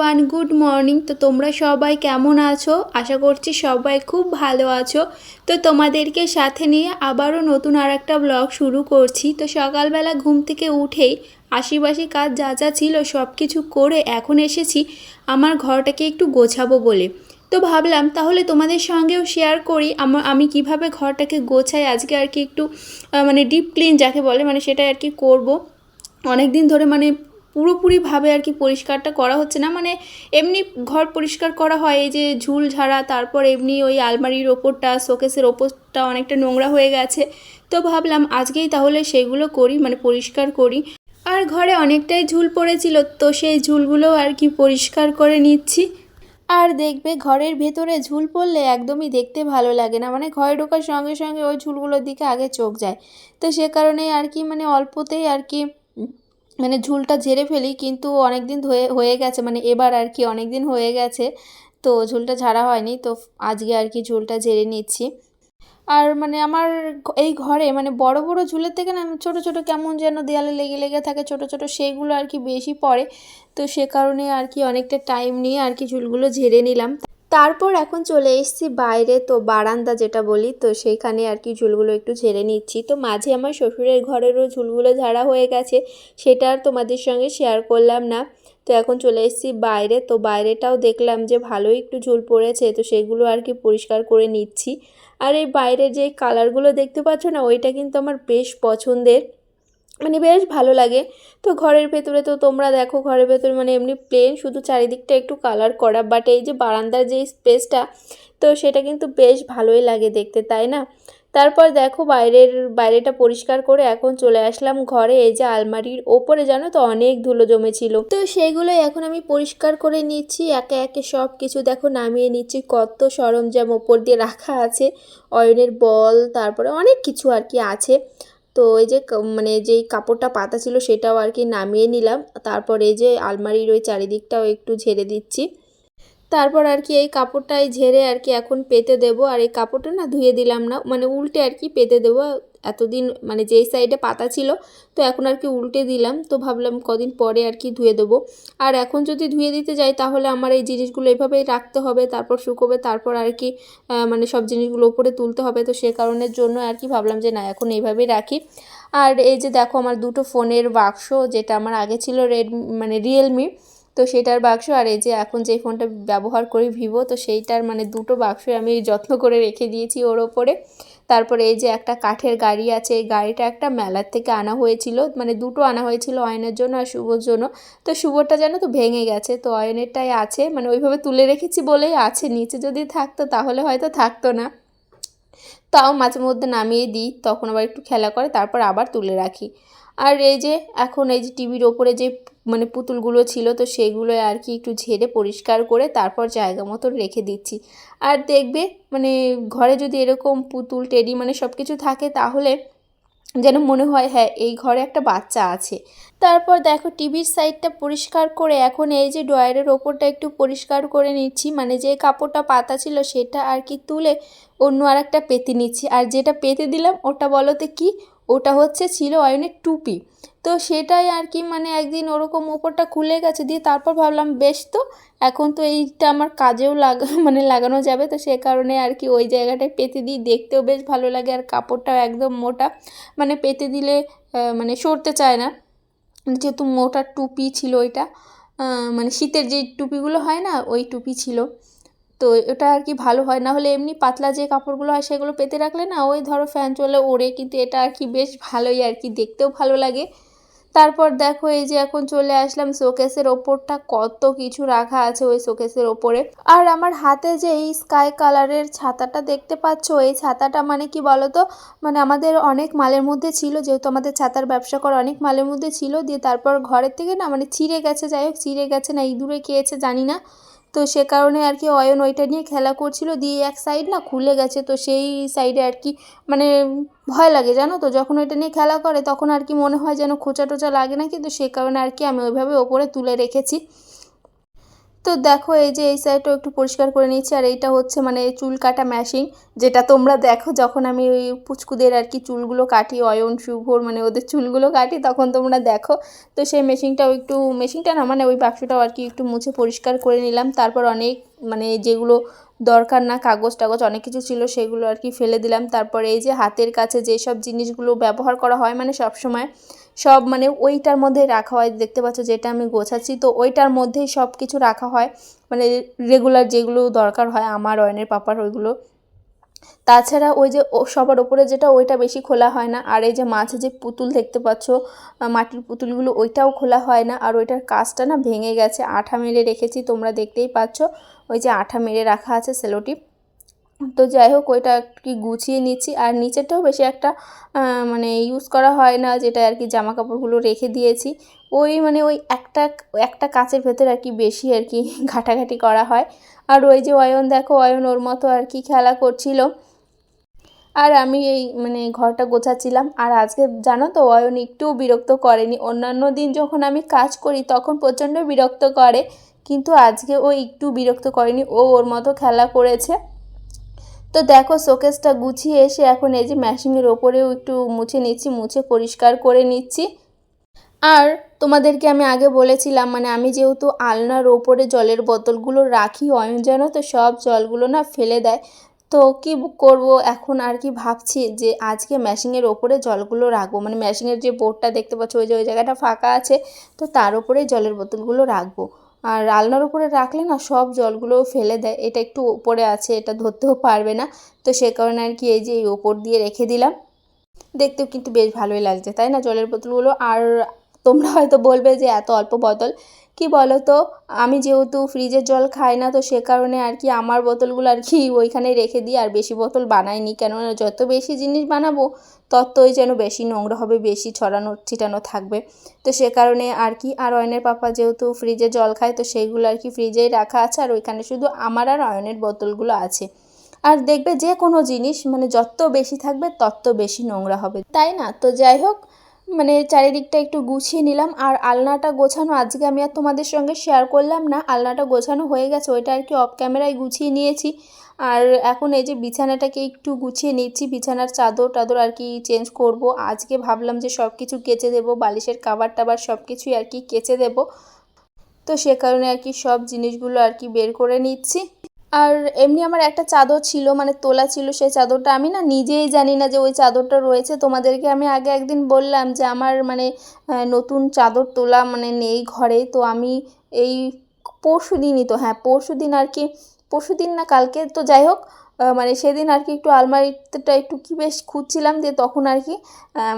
Everyone, good morning. তো তোমরা সবাই কেমন আছো? আশা করছি সবাই খুব ভালো আছো। তো তোমাদেরকে সাথে নিয়ে আবারও নতুন আর একটা ব্লগ শুরু করছি। তো সকালবেলা ঘুম থেকে উঠেই আশিবাসি কাজ যা যা ছিল সব কিছু করে এখন এসেছি আমার ঘরটাকে একটু গোছাবো বলে। তো ভাবলাম তাহলে তোমাদের সঙ্গেও শেয়ার করি আমি কিভাবে ঘরটাকে গোছাই। আজকে আর কি একটু মানে ডিপ ক্লিন যাকে বলে, মানে সেটাই আর কি করবো। অনেক দিন ধরে মানে পুরোপুরিভাবে আর কি পরিষ্কারটা করা হচ্ছে না, মানে এমনি ঘর পরিষ্কার করা হয়, এই যে ঝুল ঝাড়া, তারপর এমনি ওই আলমারির ওপরটা, শোকেসের ওপরটা অনেকটা নোংরা হয়ে গেছে। তো ভাবলাম আজকেই তাহলে সেগুলো করি, মানে পরিষ্কার করি। আর ঘরে অনেকটাই ঝুল পড়েছিল, তো সেই ঝুলগুলো আর কি পরিষ্কার করে নিচ্ছি। আর দেখবে ঘরের ভেতরে ঝুল পড়লে একদমই দেখতে ভালো লাগে না, মানে ঘরে ঢোকার সঙ্গে সঙ্গে ওই ঝুলগুলোর দিকে আগে চোখ যায়। তো সে কারণেই আর কি মানে অল্পতেই আর কি মানে ঝুলটা ঝেড়ে ফেলি, কিন্তু অনেক দিন হয়ে গেছে, মানে এবার আর কি অনেক দিন হয়ে গেছে তো ঝুলটা ঝাড়া হয়নি। তো আজকে আর কি ঝুলটা ঝেড়ে নিচ্ছি। আর মানে আমার এই ঘরে মানে বড় বড় ঝুলের থেকে না ছোট ছোট কেমন যেন দেয়ালে লেগে লেগে থাকে, ছোট ছোট সেইগুলো আর কি বেশি পড়ে। তো সে কারণে আর কি অনেকটা টাইম নিয়ে আর কি ঝুলগুলো ঝেড়ে নিলাম। তারপর এখন চলে এসেছি বাইরে, তো বারান্দা যেটা বলি, তো সেইখানে আর কি ঝুলগুলো একটু ঝেড়ে নিচ্ছি। তো মাঝে আমার শ্বশুরের ঘরেরও ঝুলগুলো ঝাড়া হয়ে গেছে, সেটা আর তোমাদের সঙ্গে শেয়ার করলাম না। তো এখন চলে এসেছি বাইরে, তো বাইরেটাও দেখলাম যে ভালোই একটু ঝুল পড়েছে, তো সেগুলো আর কি পরিষ্কার করে নিচ্ছি। আর এই বাইরের যে কালারগুলো দেখতে পাচ্ছ না, ওইটা কিন্তু আমার বেশ পছন্দের, মানে বেশ ভালো লাগে। তো ঘরের ভেতরে তো তোমরা দেখো, ঘরের ভেতরে মানে এমনি প্লেন, শুধু চারিদিকটা একটু কালার করা, বাট এই যে বারান্দার যে স্পেসটা, তো সেটা কিন্তু বেশ ভালোই লাগে দেখতে, তাই না? তারপর দেখো বাইরেটা পরিষ্কার করে এখন চলে আসলাম ঘরে। এই যে আলমারির ওপরে জানো তো অনেক ধুলো জমেছিল, তো সেগুলোই এখন আমি পরিষ্কার করে নিচ্ছি একে একে। সব কিছু দেখো নামিয়ে নিচ্ছি, কত সরঞ্জাম ওপর দিয়ে রাখা আছে, অয়নের বল, তারপরে অনেক কিছু আর কি আছে। তো এই যে মানে যেই কাপড়টা পাতা ছিল সেটাও আর কি নামিয়ে নিলাম। তারপর এই যে আলমারির ওই চারিদিকটাও একটু ঝেড়ে দিচ্ছি। তারপর আর কি এই কাপড়টাই ঝেড়ে আর কি এখন পেতে দেব। আর এই কাপড়টা না ধুয়ে দিলাম না, মানে উল্টে আর কি পেতে দেবো। এতদিন মানে যেই সাইডে পাতা ছিল, তো এখন আর কি উল্টে দিলাম। তো ভাবলাম কদিন পরে আর কি ধুয়ে দেবো। আর এখন যদি ধুয়ে দিতে যাই তাহলে আমার এই জিনিসগুলো এভাবেই রাখতে হবে, তারপর শুকোবে, তারপর আর কি মানে সব জিনিসগুলো উপরে তুলতে হবে। তো সে কারণের জন্য আর কি ভাবলাম যে না, এখন এইভাবেই রাখি। আর এই যে দেখো আমার দুটো ফোনের বাক্স, যেটা আমার আগে ছিল মানে রিয়েলমি, তো সেটার বাক্স, আর এই যে এখন যে ফোনটা ব্যবহার করি ভিভো, তো সেইটার মানে দুটো বাক্স আমি যত্ন করে রেখে দিয়েছি ওর ওপরে। তারপরে এই যে একটা কাঠের গাড়ি আছে, এই গাড়িটা একটা মেলার থেকে আনা হয়েছিল, মানে দুটো আনা হয়েছিল, অয়নের জন্য আর শুভর জন্য। তো শুভরটা যেন তো ভেঙে গেছে, তো অয়নেরটাই আছে, মানে ওইভাবে তুলে রেখেছি বলেই আছে, নিচে যদি থাকতো তাহলে হয়তো থাকতো না। তাও মাঝে মধ্যে নামিয়ে দিই, তখন আবার একটু খেলা করে, তারপর আবার তুলে রাখি। আর এই যে এখন এই যে টিভির ওপরে যে মানে পুতুলগুলো ছিল, তো সেগুলো আর কি একটু ঝেড়ে পরিষ্কার করে তারপর জায়গা মতো রেখে দিচ্ছি। আর দেখবে মানে ঘরে যদি এরকম পুতুল টেডি মানে সব কিছু থাকে, তাহলে যেন মনে হয় হ্যাঁ এই ঘরে একটা বাচ্চা আছে। তারপর দেখো টিভির সাইডটা পরিষ্কার করে এখন এই যে ড্রয়ারের ওপরটা একটু পরিষ্কার করে নিচ্ছি, মানে যে কাপড়টা পাতা ছিল সেটা আর কি তুলে অন্য আর একটা পেতে নিচ্ছি। আর যেটা পেতে দিলাম ওটা বলতে কি, ওটা হচ্ছে ছিল অয়নের টুপি। তো সেটাই আর কি মানে একদিন ওরকম ওপরটা খুলে গেছে, দিয়ে তারপর ভাবলাম বেশ, তো এখন তো এইটা আমার কাজেও মানে লাগানো যাবে, তো সে কারণে আর কি ওই জায়গাটায় পেতে দিই, দেখতেও বেশ ভালো লাগে। আর কাপড়টাও একদম মোটা, মানে পেতে দিলে মানে সরতে চায় না, যেহেতু মোটা টুপি ছিল ওইটা, মানে শীতের যে টুপিগুলো হয় না, ওই টুপি ছিল। তো এটা আর কি ভালো হয়, না হলে এমনি পাতলা যে কাপড়গুলো হয় সেগুলো পেতে রাখলে না ওই ধরো ফ্যান চলে ওড়ে, কিন্তু এটা আর কি বেশ ভালোই আর কি দেখতেও ভালো লাগে। তারপর দেখো এই যে এখন চলে আসলাম শোকেসের ওপরটা, কত কিছু রাখা আছে ওই শোকেসের ওপরে। আর আমার হাতে যে এই স্কাই কালারের ছাতাটা দেখতে পাচ্ছ, এই ছাতাটা মানে কি বলো তো, মানে আমাদের অনেক মালের মধ্যে ছিল, যেহেতু আমাদের ছাতার ব্যবসা করা, অনেক মালের মধ্যে ছিল, দিয়ে তারপর ঘরের থেকে না মানে ছিঁড়ে গেছে, যাই হোক ছিঁড়ে গেছে না ইঁদুরে খেয়েছে জানি না। তো সে কারণে আর কি অয়ন ওইটা নিয়ে খেলা করছিল, দিয়ে এক সাইড না খুলে গেছে, তো সেই সাইডে আর কি মানে ভয় লাগে জানো তো, যখন ওইটা নিয়ে খেলা করে তখন আর কি মনে হয় যেন খোঁচা টোচা লাগে না, কিন্তু সে কারণে আর কি আমি ওইভাবে ওপরে তুলে রেখেছি। তো দেখো এই যে এই সাইডটাও একটু পরিষ্কার করে নিচ্ছি। আর এইটা হচ্ছে মানে চুল কাটা মেশিন, যেটা তোমরা দেখো যখন আমি ওই পুচকুদের আর কি চুলগুলো কাটি, অয়ন শুভর মানে ওদের চুলগুলো কাটি, তখন তোমরা দেখো। তো সেই মেশিনটা না মানে ওই বাক্সটাও আর কি একটু মুছে পরিষ্কার করে নিলাম। তারপর অনেক মানে যেগুলো দরকার না কাগজ টাগজ অনেক কিছু ছিল সেগুলো আর কি ফেলে দিলাম। তারপরে এই যে হাতের কাছে যেসব জিনিসগুলো ব্যবহার করা হয় মানে সব সময় সব মানে ওইটার মধ্যেই রাখা হয়, দেখতে পাচ্ছ যেটা আমি গোছাচ্ছি, তো ওইটার মধ্যেই সব কিছু রাখা হয়, মানে রেগুলার যেগুলো দরকার হয় আমার, অয়নের পাপার ওইগুলো। তাছাড়া ওই যে সবার ওপরে যেটা ওইটা বেশি খোলা হয় না। আর এই যে মাঝে যে পুতুল দেখতে পাচ্ছ মাটির পুতুলগুলো, ওইটাও খোলা হয় না। আর ওইটার কাজটা না ভেঙে গেছে, আঠা মেরে রেখেছি, তোমরা দেখতেই পাচ্ছ ওই যে আঠা মেরে রাখা আছে সেলোটিপ। তো যাই হোক ওইটা কি গুছিয়ে নিচ্ছি। আর নিচেরটাও বেশি একটা মানে ইউজ করা হয় না, যেটা আর কি জামা কাপড়গুলো রেখে দিয়েছি, ওই মানে ওই একটা কাচের ভেতরে আর কি বেশি আর কি ঘাটাঘাটি করা হয়। আর ওই যে অয়ন দেখো, অয়ন ওর মতো আর কি খেলা করছিল, আর আমি এই মানে ঘরটা গোছাচ্ছিলাম। আর আজকে জানো তো অয়ন একটুও বিরক্ত করেনি। অন্যান্য দিন যখন আমি কাজ করি তখন প্রচণ্ড বিরক্ত করে, কিন্তু আজকে ও একটু বিরক্ত করেনি, ও ওর মতো খেলা করেছে। তো দেখো শোকেসটা গুছিয়ে এসে এখন এই যে মেশিনের ওপরেও একটু মুছে নিচ্ছি, মুছে পরিষ্কার করে নিচ্ছি। আর তোমাদেরকে আমি আগে বলেছিলাম মানে আমি যেহেতু আলনার ওপরে জলের বোতলগুলো রাখি, অয়ন জানো তো সব জলগুলো না ফেলে দেয়। তো কি করব এখন আর কি ভাবছি যে আজকে মেশিনের ওপরে জলগুলো রাখবো, মানে মেশিনের যে বোর্ডটা দেখতে পাচ্ছ ওই যে ওই জায়গাটা ফাঁকা আছে, তো তার উপরে জলের বোতলগুলো রাখবো। আর আলনার উপরে রাখলে না সব জলগুলোও ফেলে দেয়, এটা একটু উপরে আছে, এটা ধরতেও পারবে না, তো সে কারণে আর কি এই যে এই ওপর দিয়ে রেখে দিলাম। দেখতেও কিন্তু বেশ ভালোই লাগছে তাই না জলের বোতলগুলো। আর তোমরা হয়তো বলবে যে এত অল্প বোতল, কি বলো তো, আমি যেহেতু ফ্রিজের জল খাই না, তো সে কারণে আর কি আমার বোতলগুলো আর কি ওইখানে রেখে দিই, আর বেশি বোতল বানাইনি, কেননা যত বেশি জিনিস বানাবো ততই যেন বেশি নোংরা হবে, বেশি ছড়ানো ছিটানো থাকবে। তো সে কারণে আর কি, আর অয়নের পাপা যেহেতু ফ্রিজে জল খায় তো সেইগুলো আর কি ফ্রিজেই রাখা আছে, আর ওইখানে শুধু আমার আর অয়নের বোতলগুলো আছে। আর দেখবে যে কোনো জিনিস মানে যত বেশি থাকবে তত বেশি নোংরা হবে তাই না। তো যাই হোক মানে চারিদিকটা একটু গুছিয়ে নিলাম। আর আলনাটা গোছানো আজকে আমি আর তোমাদের সঙ্গে শেয়ার করলাম না, আলনাটা গোছানো হয়ে গেছে, ওইটা আর কি অফ ক্যামেরায় গুছিয়ে নিয়েছি। আর এখন এই যে বিছানাটাকে একটু গুছিয়ে নিচ্ছি, বিছানার চাদর টাদর আর কি চেঞ্জ করব। আজকে ভাবলাম যে সব কিছু কেচে দেবো, বালিশের কাভার টাবার সব কিছুই আর কি কেচে দেবো, তো সে কারণে আর কি সব জিনিসগুলো আর কি বের করে নিচ্ছি। আর এমনি আমার একটা চাদর ছিল মানে তোলা ছিল, সেই চাদরটা আমি না নিজেই জানি না যে ওই চাদরটা রয়েছে। তোমাদেরকে আমি আগে একদিন বললাম যে আমার মানে নতুন চাদর তোলা মানে নেই ঘরে, তো আমি এই পরশু দিনই তো, হ্যাঁ পরশু দিন আর কি, পরশু দিন না কালকে, তো যাই হোক মানে সেদিন আর কি একটু আলমারিটা একটু কি বেশ খুঁজছিলাম, দিয়ে তখন আর কি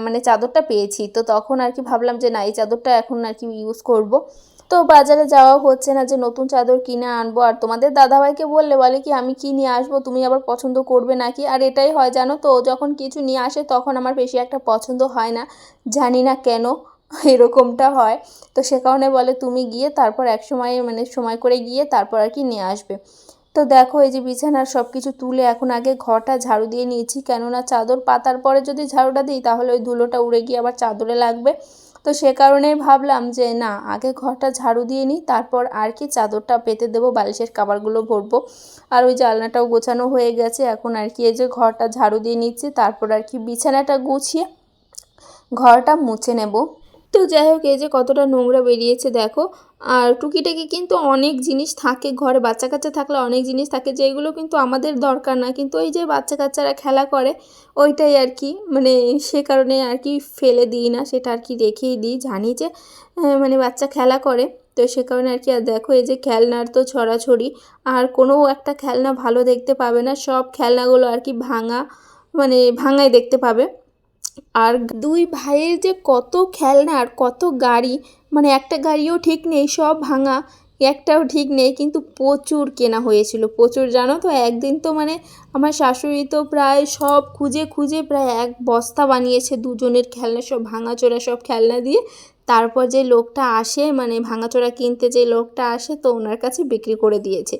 মানে চাদরটা পেয়েছি, তো তখন আর কি ভাবলাম যে না এই চাদরটা এখন আর কি ইউজ করব। তো বাজারে যাওয়া হচ্ছে না যে নতুন চাদর কিনে আনবো। আর তোমাদের দাদাভাইকে বলে কি আমি কি নিয়ে আসবো, তুমি আবার পছন্দ করবে নাকি। আর এটাই হয় জানো তো, যখন কিছু নিয়ে আসে তখন আমার বেশি একটা পছন্দ হয় না, জানি না কেন এরকমটা হয়। তো সে কারণে বলে তুমি গিয়ে তারপর এক সময় মানে সময় করে গিয়ে তারপর আর কি নিয়ে আসবে। তো দেখো এই যে বিছানার সব কিছু তুলে এখন আগে ঘরটা ঝাড়ু দিয়ে নিয়েছি, কেননা চাদর পাতার পরে যদি ঝাড়ুটা দিই তাহলে ওই ধুলোটা উড়ে গিয়ে আবার চাদরে লাগবে। তো সে কারণেই ভাবলাম যে না আগে ঘরটা ঝাড়ু দিয়ে নিই, তারপর আর কি চাদরটা পেতে দেবো, বালিশের কাভারগুলো ভরবো। আর ওই জানলাটাও গোছানো হয়ে গেছে, এখন আর কি এই যে ঘরটা ঝাড়ু দিয়ে নিচ্ছি, তারপর আর কি বিছানাটা গুছিয়ে ঘরটা মুছে নেব। তো যাই হোক এই যে কতটা নোংরা বেরিয়েছে দেখো। আর টুকিটাকি কিন্তু অনেক জিনিস থাকে ঘরে, বাচ্চা কাচ্চা থাকলে অনেক জিনিস থাকে যেগুলো কিন্তু আমাদের দরকার না, কিন্তু ওই যে বাচ্চা কাচ্চারা খেলা করে ওইটাই আর কি, মানে সে কারণে আর কি ফেলে দিই না, সেটা আর কি রেখেই দিই, জানি যে মানে বাচ্চা খেলা করে, তো সে কারণে আর কি। আর দেখো এই যে খেলনার তো ছড়াছড়ি, আর কোনো একটা খেলনা ভালো দেখতে পাবে না, সব খেলনাগুলো আর কি ভাঙা, মানে ভাঙাই দেখতে পাবে। আর দুই ভাইয়ের যে কত খেলনা আর কত গাড়ি, মানে একটা গাড়িও ঠিক নেই, সব ভাঙা, একটাও ঠিক নেই, কিন্তু প্রচুর কেনা হয়েছিল, প্রচুর জানো তো। একদিন তো মানে আমার শাশুড়ি তো প্রায় সব খুঁজে খুঁজে প্রায় এক বস্তা বানিয়েছে দুজনের খেলনা, সব ভাঙাচোরা সব খেলনা দিয়ে। তারপর যে লোকটা আসে মানে ভাঙাচোরা কিনতে, যে লোকটা আসে তো ওনার কাছে বিক্রি করে দিয়েছে,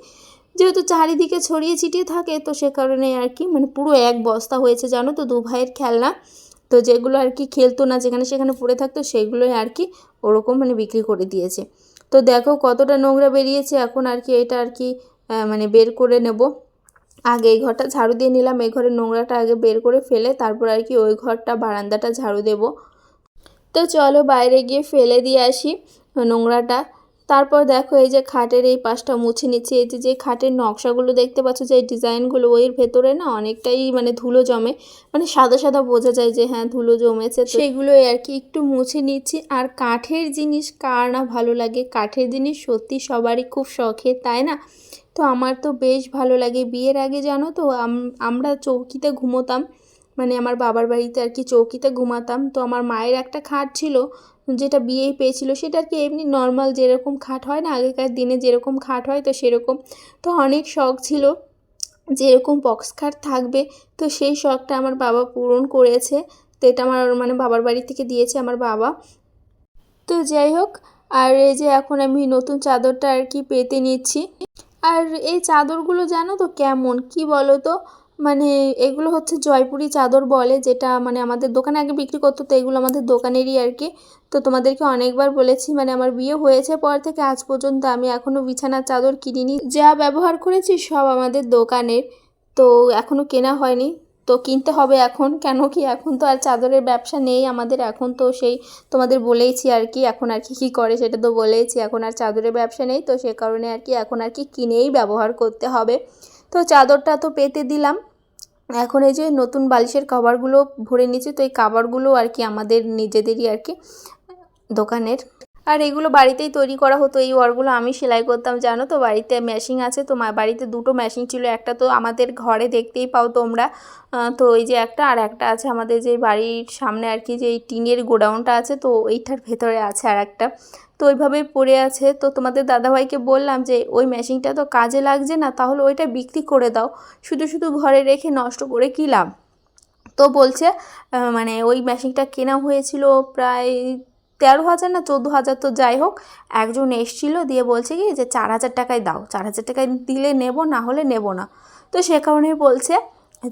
যেহেতু চারিদিকে ছড়িয়ে ছিটিয়ে থাকে, তো সে কারণে আর কি মানে পুরো এক বস্তা হয়েছে জানো তো দু ভাইয়ের খেলনা। তো যেগুলো আর কি খেলতো না, যেখানে সেখানে পড়ে থাকতো, সেগুলোই আর কি ওরকম মানে বিক্রি করে দিয়েছে। তো তো দেখো কতটা নোংরা বেরিয়েছে। এখন আর কি এটা আর কি মানে বের করে নেব। আগে এই ঘরটা ঝাড়ু দিয়ে নিলাম, এই ঘরের নোংরাটা আগে বের করে ফেলে তারপর আর কি ওই ঘরটা বারান্দাটা ঝাড়ু দেব। তো চলো বাইরে গিয়ে ফেলে দিয়ে আসি নোংরাটা। তারপর দেখো এই যে খাটের এই পাশটা মুছে নিচ্ছি। এই যে খাটের নকশাগুলো দেখতে পাচ্ছ, যে ডিজাইনগুলো, ওই ভেতরে না অনেকটাই মানে ধুলো জমে, মানে সাদা সাদা বোঝা যায় যে হ্যাঁ ধুলো জমেছে। সেগুলোই আর কি একটু মুছে নিচ্ছি। আর কাঠের জিনিস কার না ভালো লাগে, কাঠের জিনিস সত্যি সবারই খুব শখের, তাই না? তো আমার তো বেশ ভালো লাগে। বিয়ের আগে জানো তো আমরা চৌকিতে ঘুমোতাম, মানে আমার বাবার বাড়িতে আর কি চৌকিতে ঘুমাতাম। তো আমার মায়ের একটা খাট ছিল যেটা বিয়েই পেয়েছিল, সেটা আর কি এমনি নর্মাল যেরকম খাট হয় না, আগেকার দিনে যেরকম খাট হয় তো সেরকম। তো অনেক শখ ছিল যে এরকম বক্স খাট থাকবে, তো সেই শখটা আমার বাবা পূরণ করেছে। তো এটা আমার মানে বাবার বাড়ি থেকে দিয়েছে আমার বাবা। তো যাই হোক, আর এই যে এখন আমি নতুন চাদরটা আর কি পেতে নিচ্ছি। আর এই চাদরগুলো জানো তো কেমন, কি বলো তো, মানে এগুলো হচ্ছে জয়পুরি চাদর বলে, যেটা মানে আমাদের দোকানে আগে বিক্রি করতো। তো এগুলো আমাদের দোকানেরই আর কি। তো তোমাদেরকে অনেকবার বলেছি, মানে আমার বিয়ে হয়েছে পর থেকে আজ পর্যন্ত আমি এখনও বিছানার চাদর কিনিনি, যা ব্যবহার করেছি সব আমাদের দোকানের। তো এখনও কেনা হয়নি, তো কিনতে হবে এখন। কেন কি এখন তো আর চাদরের ব্যবসা নেই আমাদের, এখন তো সেই তোমাদের বলেইছি আর কি, এখন আর কি কী করে সেটা তো বলেইছি, এখন আর চাদরের ব্যবসা নেই। তো সে কারণে আর কি এখন আর কি কিনেই ব্যবহার করতে হবে। তো চাদরটা তো পেতে দিলাম। এখন এই যে নতুন বালিশের কভারগুলো ভরে নিয়েছি। তো এই কভারগুলো আর কি আমাদের নিজেদেরই আর কি দোকানের। আর এগুলো বাড়িতেই তৈরি করা হতো, এই ওয়ারগুলো আমি সেলাই করতাম জানো তো। বাড়িতে মেশিন আছে, তো বাড়িতে দুটো মেশিন ছিল, একটা তো আমাদের ঘরে দেখতেই পাও তোমরা। তো এই যে একটা, আর একটা আছে আমাদের যে বাড়ির সামনে আর কি, যে এই টিনের গোডাউনটা আছে, তো এইটার ভেতরে আছে আর একটা। তো ওইভাবেই পড়ে আছে। তো তোমাদের দাদাভাইকে বললাম যে ওই মেশিনটা তো কাজে লাগছে না, তাহলে ওইটা বিক্রি করে দাও, শুধু শুধু ঘরে রেখে নষ্ট করে কী লাভ। তো বলছে মানে ওই মেশিনটা কেনা হয়েছিল প্রায় 13,000 না 14,000, তো যাই হোক। একজন এসেছিলো দিয়ে বলছে কি যে 4,000 টাকায় দাও, 4,000 টাকায় দিলে নেব, না হলে নেব না। তো সে কারণেই বলছে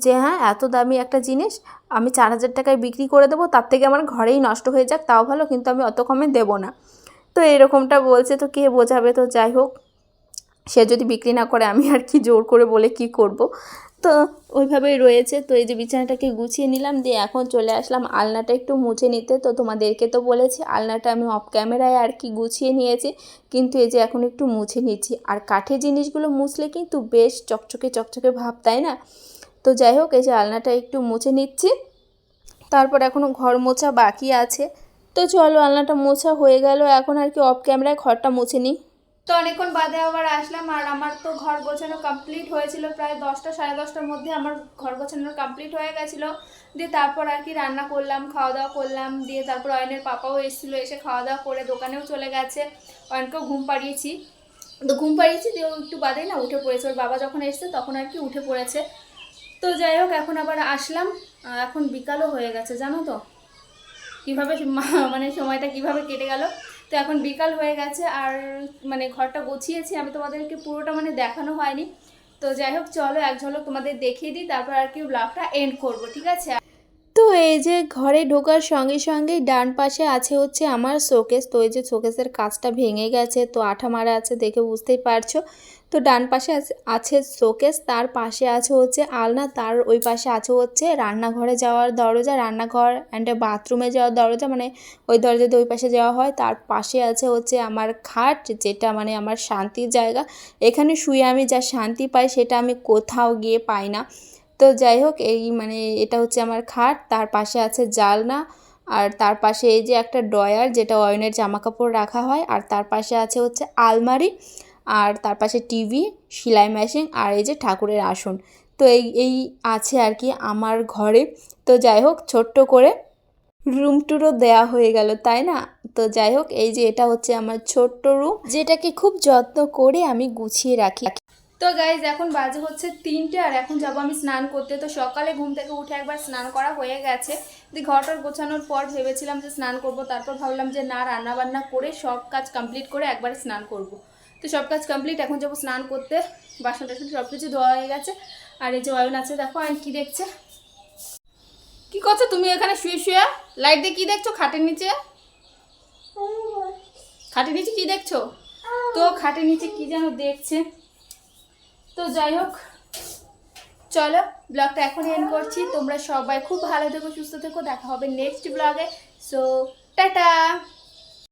যে হ্যাঁ এত দামি একটা জিনিস আমি 4,000 টাকায় বিক্রি করে দেবো, তার থেকে আমার ঘরেই নষ্ট হয়ে যাক তাও ভালো, কিন্তু আমি অত কমে দেবো না। তো এরকমটা বলছে, তো কে বোঝাবে। তো যাই হোক, সে যদি বিক্রি না করে আমি আর কি জোর করে বলে কি করব। তো ওইভাবেই রয়েছে। তো এই যে বিছানাটাকে গুছিয়ে নিলাম, দিয়ে এখন চলে আসলাম আলনাটা একটু মুছে নিতে। তো তোমাদেরকে তো বলেছি আলনাটা আমি অফ ক্যামেরায় আর কি গুছিয়ে নিয়েছি, কিন্তু এই যে এখন একটু মুছে নিচ্ছি। আর কাঠের জিনিসগুলো মুছলে কিন্তু বেশ চকচকে চকচকে ভাব, তাই না? তো যাই হোক, এই যে আলনাটা একটু মুছে নিচ্ছি। তারপর এখনও ঘর মোছা বাকি আছে। তো চলো, আলনাটা মোছা হয়ে গেল, এখন আর কি অফ ক্যামেরায় ঘরটা মুছে নিই। তো অনেকক্ষণ বাদে আবার আসলাম, আর আমার তো ঘর গোছানো কমপ্লিট হয়েছিল প্রায় 10টা 10:30টার মধ্যে আমার ঘর গোছানো কমপ্লিট হয়ে গেছিলো। দিয়ে তারপর আর কি রান্না করলাম, খাওয়া দাওয়া করলাম। দিয়ে তারপর অয়নের পাপাও এসেছিলো, এসে খাওয়া দাওয়া করে দোকানেও চলে গেছে। অয়নকেও ঘুম পাড়িয়েছি। তো ঘুম পাড়িয়েছি দিয়ে ও একটু বাদেই না উঠে পড়েছে, ওর বাবা যখন এসছে তখন আর কি উঠে পড়েছে। তো যাই হোক, এখন আবার আসলাম। এখন বিকালও হয়ে গেছে জানো তো, কীভাবে মানে সময়টা কিভাবে কেটে গেল। তো এখন বিকাল হয়ে গেছে, আর মানে ঘরটা গুছিয়েছি আমি, তোমাদেরকে পুরোটা মানে দেখানো হয়নি। তো যাই হোক, চলো এক ঝলক তোমাদের দেখিয়ে দিই, তারপর আর কি ব্লগটা এন্ড করবো, ঠিক আছে? তো এই যে ঘরে ঢোকার সঙ্গে সঙ্গেই ডান পাশে আছে হচ্ছে আমার শোকেস। তো এই যে শোকেসের কাঁচটা ভেঙে গেছে, তো আঠা মারা আছে দেখে বুঝতেই পারছো। তো ডান পাশে আছে শোকেস, তার পাশে আছে হচ্ছে আলনা, তার ওই পাশে আছে হচ্ছে রান্নাঘরে যাওয়ার দরজা, রান্নাঘর অ্যান্ড বাথরুমে যাওয়ার দরজা, মানে ওই দরজা দিয়ে ওই পাশে যাওয়া হয়। তার পাশে আছে হচ্ছে আমার খাট, যেটা মানে আমার শান্তির জায়গা। এখানে শুয়ে আমি যা শান্তি পাই সেটা আমি কোথাও গিয়ে পাই না। তো যাই হোক, এই মানে এটা হচ্ছে আমার খাট, তার পাশে আছে জালনা, আর তার পাশে এই যে একটা ড্রয়ার যেটা অয়নের জামা কাপড় রাখা হয়, আর তার পাশে আছে হচ্ছে আলমারি, আর তার পাশে টিভি, সেলাই মেশিন, আর এই যে ঠাকুরের আসন। তো এই আছে আর কি আমার ঘরে। তো যাই হোক, ছোট্ট করে রুম ট্যুরও দেওয়া হয়ে গেল, তাই না? তো যাই হোক, এই যে এটা হচ্ছে আমার ছোট্ট রুম, যেটাকে খুব যত্ন করে আমি গুছিয়ে রাখি। তো গাইজ, এখন বাজে হচ্ছে 3টে, আর এখন যাবো আমি স্নান করতে। তো সকালে ঘুম থেকে উঠে একবার স্নান করা হয়ে গেছে। দিয়ে ঘরটার গোছানোর পর ভেবেছিলাম যে স্নান করব, তারপর ভাবলাম যে না, রান্না বান্না করে সব কাজ কমপ্লিট করে একবার স্নান করব। তো সব কাজ কমপ্লিট, এখন যাবো স্নান করতে। বাসন টাসন সব কিছু ধোয়া হয়ে গেছে। আর এই যে অয়ন আছে, দেখো অয়ন কি দেখছে। কি করছো তুমি এখানে শুয়ে শুয়ে? লাইট দিয়ে কি দেখছো খাটের নিচে? খাটের নিচে কি দেখছো? তো খাটের নিচে কি যেন দেখছে। তো যাই হোক, চলো ব্লগটা এখন এন্ড করছি। তোমরা সবাই খুব ভালো থেকো, সুস্থ থেকো, দেখা হবে নেক্সট ব্লগে। So tata.